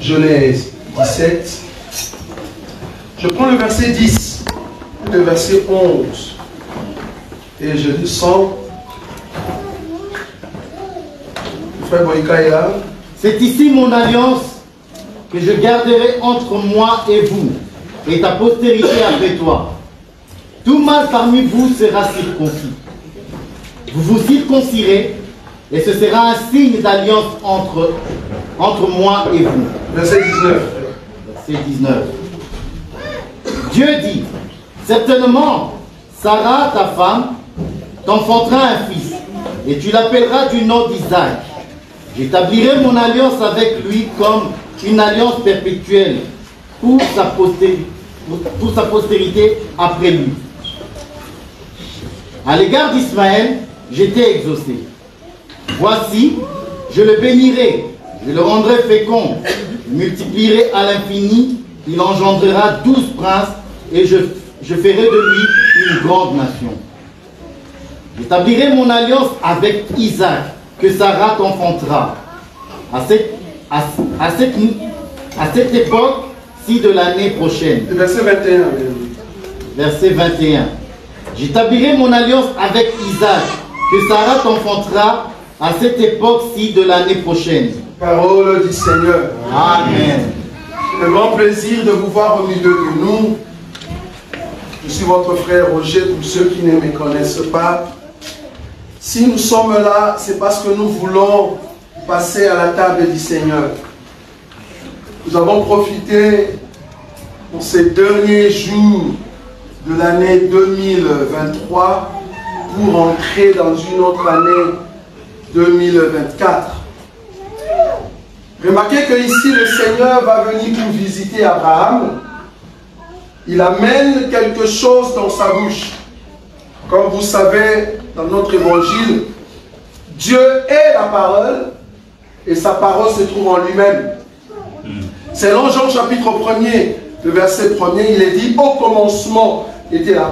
Genèse 17. Je prends le verset 10, le verset 11. Et je descends. Le frère Boïka est là. C'est ici mon alliance que je garderai entre moi et vous, et ta postérité après toi. Tout mâle parmi vous sera circoncis. Vous vous circoncirez, et ce sera un signe d'alliance entre moi et vous. Verset 19. Verset 19. Dieu dit, certainement, Sarah, ta femme, t'enfantera un fils, et tu l'appelleras du nom d'Isaac. J'établirai mon alliance avec lui comme une alliance perpétuelle pour sa postérité après lui. À l'égard d'Ismaël, j'étais exaucé. Voici, je le bénirai, je le rendrai fécond, je multiplierai à l'infini, il engendrera 12 princes, et je ferai de lui une grande nation. J'établirai mon alliance avec Isaac, que Sarah t'enfantera. À cette époque-ci de l'année prochaine. Verset 21. Verset 21. J'établirai mon alliance avec Isaac, que Sarah t'enfantera à cette époque-ci de l'année prochaine. Parole du Seigneur. Amen. C'est un grand plaisir de vous voir au milieu de nous. Je suis votre frère Roger, pour ceux qui ne me connaissent pas. Si nous sommes là, c'est parce que nous voulons passer à la table du Seigneur. Nous avons profité pour ces derniers jours de l'année 2023 pour entrer dans une autre année 2024. Remarquez que ici le Seigneur va venir pour visiter Abraham. Il amène quelque chose dans sa bouche. Comme vous savez, dans notre évangile, Dieu est la parole et sa parole se trouve en lui-même. Selon Jean chapitre 1er, le verset 1er, il est dit: au commencement était la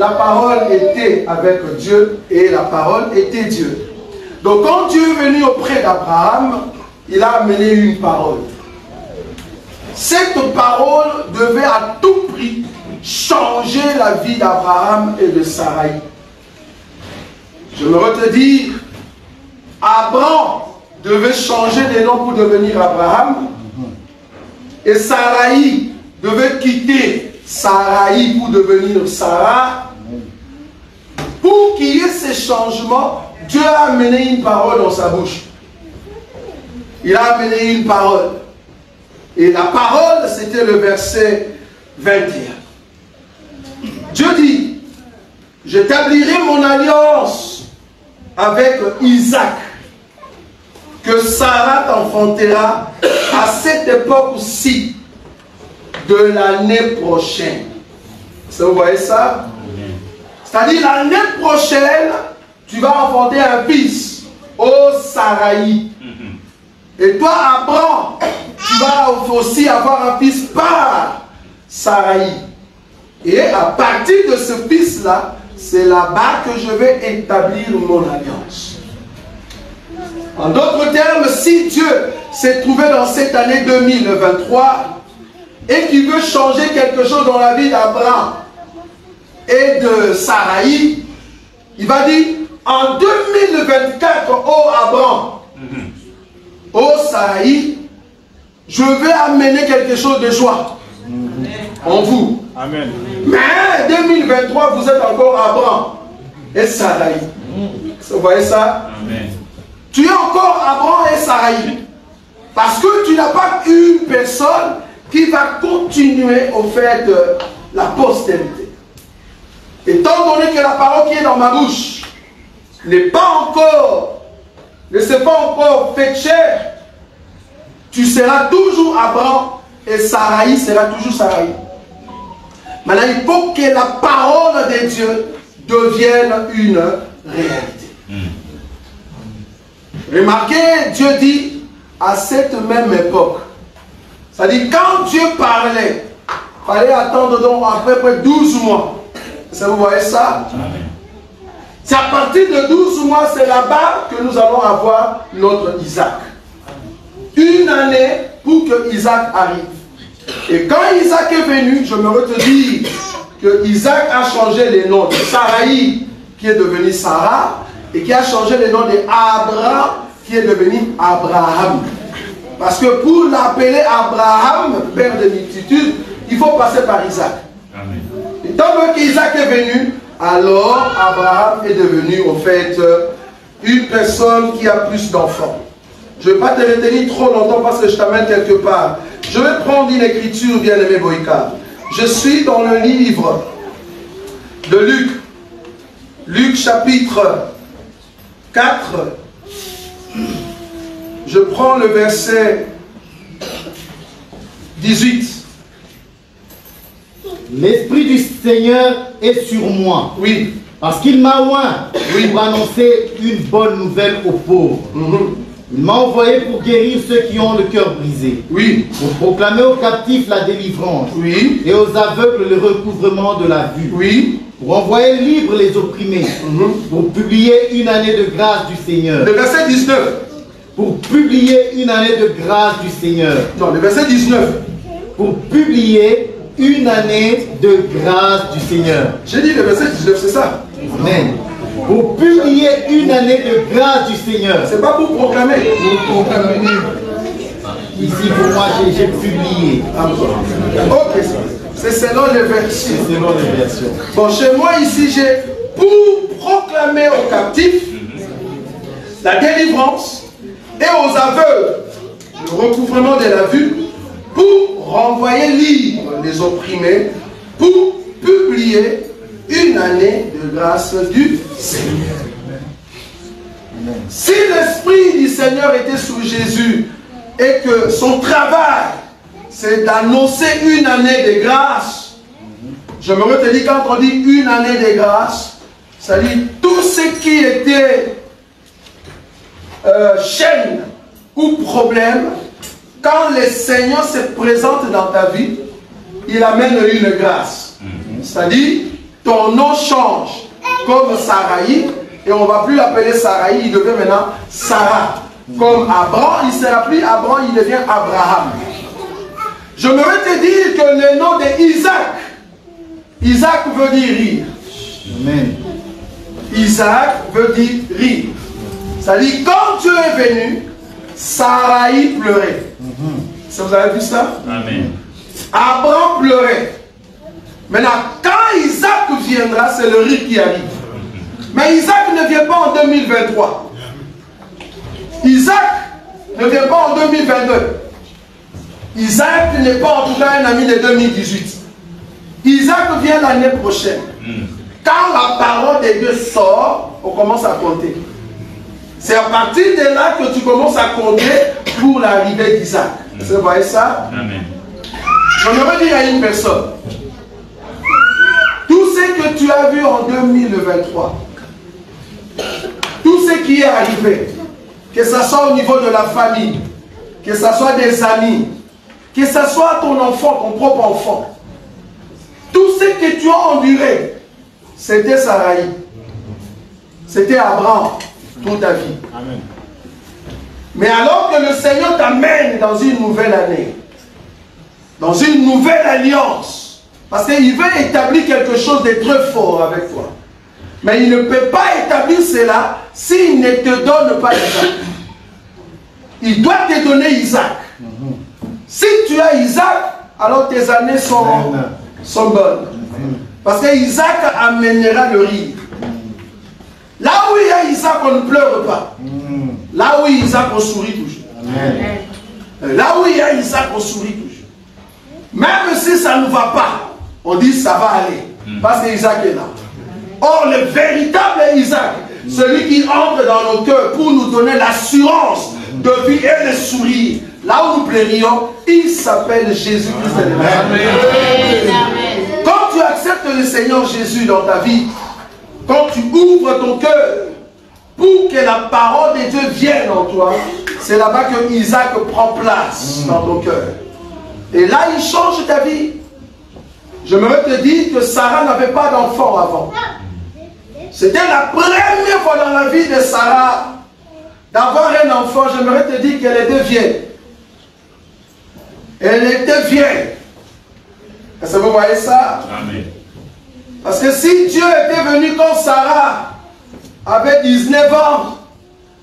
parole était avec Dieu et la parole était Dieu. Donc quand Dieu est venu auprès d'Abraham, il a amené une parole. Cette parole devait à tout prix changer la vie d'Abraham et de Sarai. Je me te dire, Abraham devait changer de nom pour devenir Abraham, et Sarai devait quitter Sarai pour devenir Sarah. Pour qu'il y ait ces changements, Dieu a amené une parole dans sa bouche. Il a amené une parole. Et la parole, c'était le verset 21. Dieu dit: j'établirai mon alliance avec Isaac, que Sarah t'enfantera à cette époque-ci de l'année prochaine. Vous voyez ça? C'est-à-dire l'année prochaine, tu vas enfanter un fils, ô Sarai. Et toi, Abraham, tu vas aussi avoir un fils par Sarai. Et à partir de ce fils-là, c'est là-bas que je vais établir mon alliance. En d'autres termes, si Dieu s'est trouvé dans cette année 2023 et qu'il veut changer quelque chose dans la vie d'Abraham et de Sarai, il va dire: en 2024, ô Abraham, ô Sarai, je vais amener quelque chose de joie en vous. Amen. Mais 2023, vous êtes encore Abraham et Sarai. Vous voyez ça? Amen. Tu es encore Abraham et Sarai. Parce que tu n'as pas une personne qui va continuer au fait de la postérité. Étant donné que la parole qui est dans ma bouche ne s'est pas encore fait chair, tu seras toujours Abraham et Sarai sera toujours Sarai. Maintenant, il faut que la parole de Dieu devienne une réalité. Remarquez, Dieu dit à cette même époque. C'est-à-dire, quand Dieu parlait, il fallait attendre donc à peu près 12 mois. Ça, vous voyez ça? C'est à partir de 12 mois, c'est là-bas que nous allons avoir notre Isaac. Une année pour que Isaac arrive. Et quand Isaac est venu, je me redis que Isaac a changé les noms de Saraï, qui est devenu Sarah, et qui a changé les noms d'Abraham, qui est devenu Abraham. Parce que pour l'appeler Abraham, père de multitude, il faut passer par Isaac. Amen. Et tant qu'Isaac est venu, alors Abraham est devenu en fait une personne qui a plus d'enfants. Je ne vais pas te retenir trop longtemps parce que je t'amène quelque part. Je vais prendre une écriture, bien-aimé Boïka. Je suis dans le livre de Luc. Luc chapitre 4. Je prends le verset 18. L'Esprit du Seigneur est sur moi. Oui. Parce qu'il m'a oint pour annoncer une bonne nouvelle aux pauvres. Il m'a envoyé pour guérir ceux qui ont le cœur brisé. Oui. Pour proclamer aux captifs la délivrance. Oui. Et aux aveugles le recouvrement de la vue. Oui. Pour envoyer libres les opprimés. Pour publier une année de grâce du Seigneur. Le verset 19. Pour publier une année de grâce du Seigneur. Non, le verset 19. Pour publier une année de grâce du Seigneur. J'ai dit le verset 19, c'est ça. Amen. Pour publier une année de grâce du Seigneur. C'est pas pour proclamer. Pour proclamer. Ici pour moi j'ai publié. Ok, c'est selon les versions. C'est selon les versions. Bon, chez moi ici j'ai pour proclamer aux captifs la délivrance et aux aveugles le recouvrement de la vue, pour renvoyer libres les opprimés, pour publier une année de grâce du Seigneur. Si l'Esprit du Seigneur était sur Jésus et que son travail c'est d'annoncer une année de grâce, je me redis quand on dit une année de grâce, ça dit tout ce qui était chaîne ou problème, quand le Seigneur se présente dans ta vie, il amène une grâce. C'est-à-dire, ton nom change comme Saraï, et on ne va plus l'appeler Saraï, il devient maintenant Sarah. Comme Abraham, il ne sera plus Abraham, il devient Abraham. Je me vais te dire que le nom d'Isaac, Isaac veut dire rire. Amen. Isaac veut dire rire. C'est-à-dire, quand Dieu est venu, Saraï pleurait. Vous avez vu ça? Amen. Abraham pleurait. Maintenant, quand Isaac viendra, c'est le rire qui arrive. Mais Isaac ne vient pas en 2023. Isaac ne vient pas en 2022. Isaac n'est pas en tout cas un ami de 2018. Isaac vient l'année prochaine. Quand la parole de Dieu sort, on commence à compter. C'est à partir de là que tu commences à compter pour l'arrivée d'Isaac. Vous voyez ça? Amen. Je me dire à une personne, tout ce que tu as vu en 2023, tout ce qui est arrivé, que ce soit au niveau de la famille, que ce soit des amis, que ce soit ton enfant, ton propre enfant, tout ce que tu as enduré, c'était Saraï, c'était Abraham, toute ta vie. Amen. Mais alors que le Seigneur t'amène dans une nouvelle année, dans une nouvelle alliance, parce qu'il veut établir quelque chose de très fort avec toi. Mais il ne peut pas établir cela s'il ne te donne pas Isaac. Il doit te donner Isaac. Si tu as Isaac, alors tes années sont bonnes. Parce que Isaac amènera le rire. Là où il y a Isaac, on ne pleure pas. Là où il y a Isaac, on sourit toujours. Amen. Là où il y a Isaac, on sourit toujours. Même si ça ne va pas, on dit ça va aller. Parce que Isaac est là. Or, le véritable Isaac, celui qui entre dans nos cœurs pour nous donner l'assurance de vie et le sourire, là où nous pleurions, il s'appelle Jésus-Christ de Nazareth. Quand tu acceptes le Seigneur Jésus dans ta vie, quand tu ouvres ton cœur pour que la parole de Dieu vienne en toi, c'est là-bas que Isaac prend place dans ton cœur. Et là, il change ta vie. Je me te dire que Sarah n'avait pas d'enfant avant. C'était la première fois dans la vie de Sarah d'avoir un enfant. J'aimerais te dire que les deux viennent. Elle était vieille. Est-ce que vous voyez ça? Amen. Parce que si Dieu était venu quand Sarah avait 19 ans,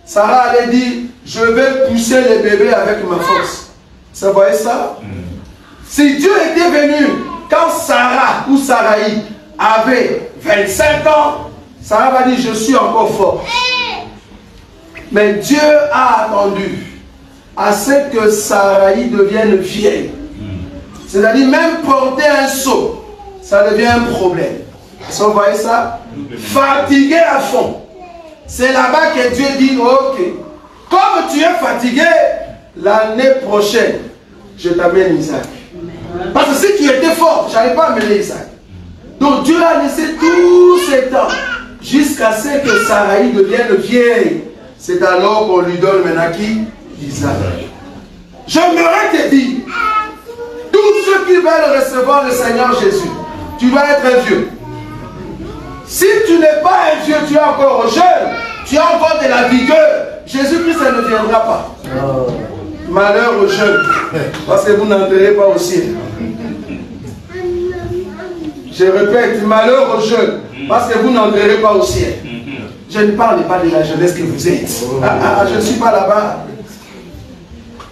Sarah allait dire, je vais pousser les bébés avec ma force. Vous voyez ça? Si Dieu était venu quand Sarah ou Saraï avait 25 ans, Sarah va dire, je suis encore fort. Mais Dieu a attendu à ce que Saraï devienne vieille. C'est-à-dire même porter un seau, ça devient un problème. Est-ce que vous voyez ça? Fatigué à fond. C'est là-bas que Dieu dit, ok, comme tu es fatigué, l'année prochaine, je t'amène Isaac. Parce que si tu étais fort, je n'allais pas amener Isaac. Donc Dieu a laissé tous ces temps jusqu'à ce que Saraï devienne vieille. C'est alors qu'on lui donne maintenant qui? Isaac. J'aimerais te dire, tous ceux qui veulent recevoir le Seigneur Jésus, tu dois être un vieux. Si tu n'es pas un vieux, tu es encore jeune, tu as encore de la vigueur, Jésus-Christ ne viendra pas. Malheur aux jeunes, parce que vous n'entrerez pas au ciel. Je répète, malheur aux jeunes, parce que vous n'entrerez pas au ciel. Je ne parle pas de la jeunesse que vous êtes. Je ne suis pas là-bas.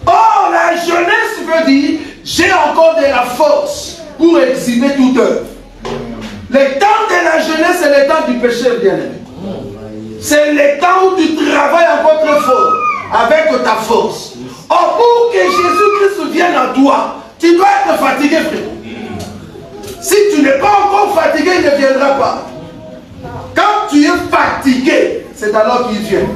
Oh, la jeunesse veut dire, j'ai encore de la force pour exhiber toute œuvre. Le temps de la jeunesse, c'est le temps du péché, bien-aimé. C'est le temps où tu travailles encore très fort avec ta force. Or, pour que Jésus-Christ vienne en toi, tu dois être fatigué, frère. Si tu n'es pas encore fatigué, il ne viendra pas. Quand tu es fatigué, c'est alors qu'il vient.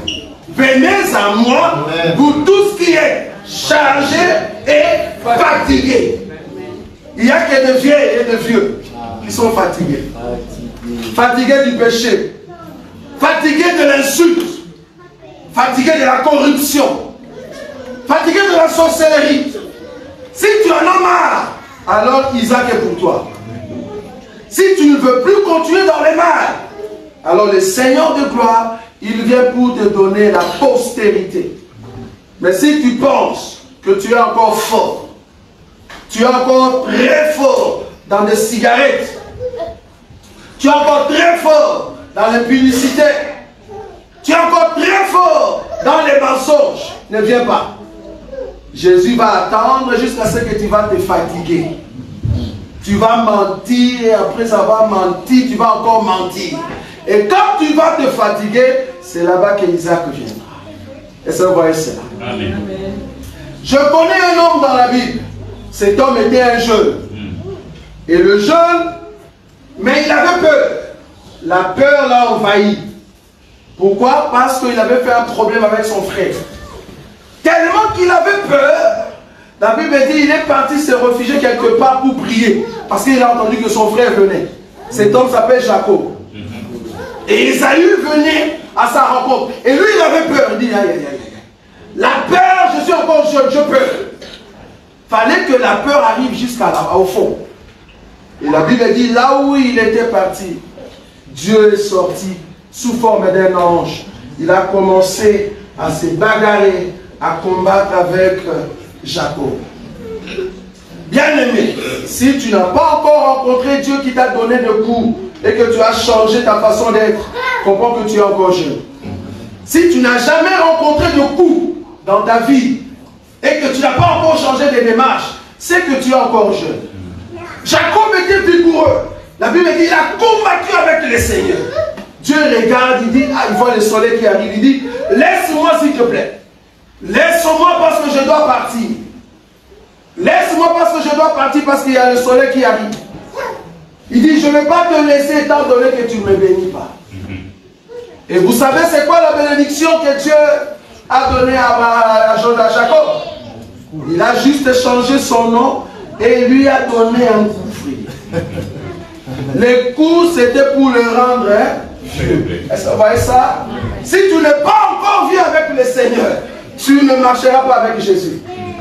Venez à moi, pour tout ce qui est chargé et fatigué. Il n'y a que des vieilles et des vieux qui sont fatigués. Fatigués du péché. Fatigués de l'insulte. Fatigués de la corruption. Fatigués de la sorcellerie. Si tu en as marre, alors Isaac est pour toi. Si tu ne veux plus continuer dans les mal, alors le Seigneur de gloire, il vient pour te donner la postérité. Mais si tu penses que tu es encore fort, tu es encore très fort dans des cigarettes, tu es encore très fort dans l'impunicité, tu es encore très fort dans les mensonges, ne viens pas. Jésus va attendre jusqu'à ce que tu vas te fatiguer. Tu vas mentir et après avoir menti, tu vas encore mentir. Et quand tu vas te fatiguer, c'est là-bas qu'Isaac viendra. Et ça, vous voyez cela. Amen. Je connais un homme dans la Bible. Cet homme était un jeune. Et le jeune, mais il avait peur. La peur l'a envahi. Pourquoi? Parce qu'il avait fait un problème avec son frère. Tellement qu'il avait peur, la Bible dit qu'il est parti se réfugier quelque part pour prier. Parce qu'il a entendu que son frère venait. Cet homme s'appelle Jacob. Et Esaü venait à sa rencontre. Et lui, il avait peur. Il dit, aïe, aïe, aïe. La peur, je suis encore jeune, je peur. Fallait que la peur arrive jusqu'au fond. Et la Bible dit, là où il était parti, Dieu est sorti sous forme d'un ange. Il a commencé à se bagarrer, à combattre avec Jacob. Bien-aimé, si tu n'as pas encore rencontré Dieu qui t'a donné de coups et que tu as changé ta façon d'être, comprends que tu es encore jeune. Si tu n'as jamais rencontré de coups dans ta vie et que tu n'as pas encore changé de démarche, c'est que tu es encore jeune. Jacob était vigoureux. La Bible dit qu'il a combattu avec le Seigneur. Dieu regarde, il dit, ah, il voit le soleil qui arrive, il dit, laisse-moi s'il te plaît. Laisse-moi parce que je dois partir. Laisse-moi parce que je dois partir parce qu'il y a le soleil qui arrive. Il dit, je ne vais pas te laisser étant donné que tu ne me bénis pas. Et vous savez c'est quoi la bénédiction que Dieu a donnée à Jacob? Il a juste changé son nom et lui a donné un coup, frère. Le coup c'était pour le rendre vieux. Est-ce que vous voyez ça? Si tu n'es pas encore vieux avec le Seigneur, tu ne marcheras pas avec Jésus.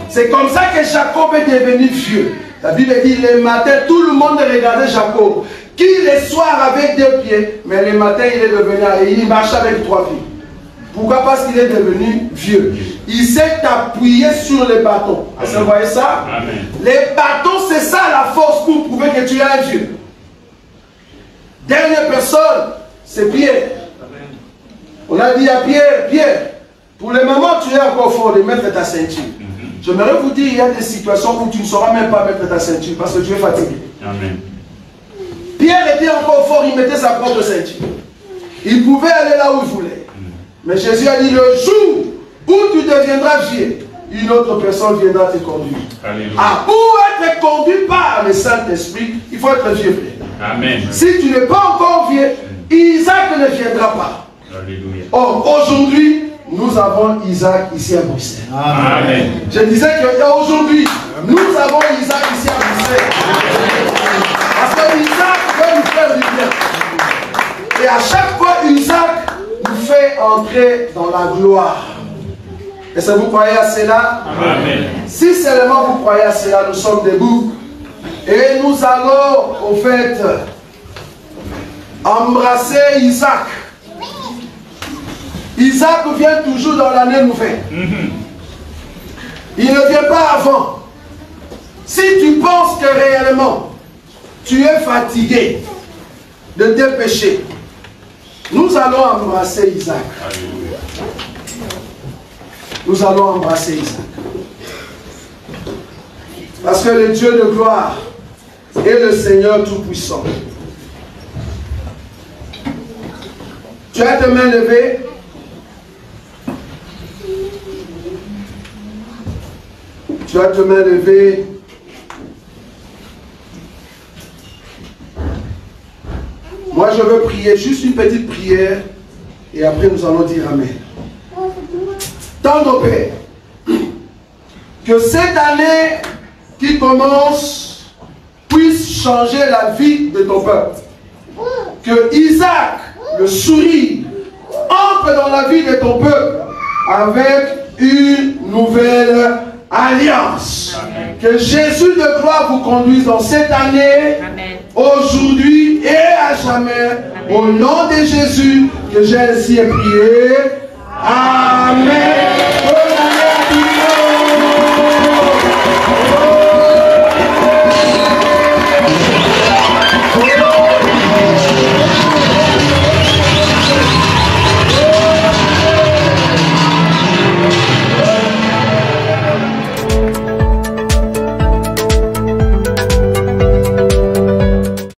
C'est comme ça que Jacob est devenu vieux. La Bible dit, le matin, tout le monde regardait Jacob, qui le soir avait 2 pieds, mais le matin, il est devenu, et il marchait avec 3 pieds. Pourquoi? Parce qu'il est devenu vieux. Il s'est appuyé sur les bâtons. Est-ce que vous voyez ça? Amen. Les bâtons, c'est ça la force pour prouver que tu es un vieux. Dernière personne, c'est Pierre. On a dit à Pierre, Pierre, pour le moment tu es encore fort de mettre ta ceinture. J'aimerais vous dire, il y a des situations où tu ne sauras même pas mettre ta ceinture parce que tu es fatigué. Amen. Pierre était encore fort, il mettait sa propre ceinture. Il pouvait aller là où il voulait. Mais Jésus a dit, le jour où tu deviendras vieux, une autre personne viendra te conduire. Alléluia. Ah, pour être conduit par le Saint-Esprit, il faut être vieux. Amen. Si tu n'es pas encore vieux, Isaac ne viendra pas. Alléluia. Or, aujourd'hui, nous avons Isaac ici à Bruxelles. Amen. Je disais qu'aujourd'hui, nous avons Isaac ici à Bruxelles. Parce que Isaac veut nous faire du bien. Et à chaque fois, Isaac nous fait entrer dans la gloire. Est-ce que vous croyez à cela? Amen. Si seulement vous croyez à cela, nous sommes debout. Et nous allons, au fait, embrasser Isaac. Isaac vient toujours dans l'année nouvelle. Il ne vient pas avant. Si tu penses que réellement tu es fatigué de tes péchés, nous allons embrasser Isaac. Alléluia. Nous allons embrasser Isaac. Parce que le Dieu de gloire est le Seigneur Tout-Puissant. Tu as tes mains levées. Tu as tes mains levées. Moi, je veux prier, juste une petite prière, et après nous allons dire Amen. Tendre Père, que cette année qui commence puisse changer la vie de ton peuple. Que Isaac, le sourire, entre dans la vie de ton peuple avec une nouvelle alliance. Amen. Que Jésus de gloire vous conduise dans cette année, aujourd'hui et à jamais. Amen. Au nom de Jésus, que j'ai ainsi prié. Amen.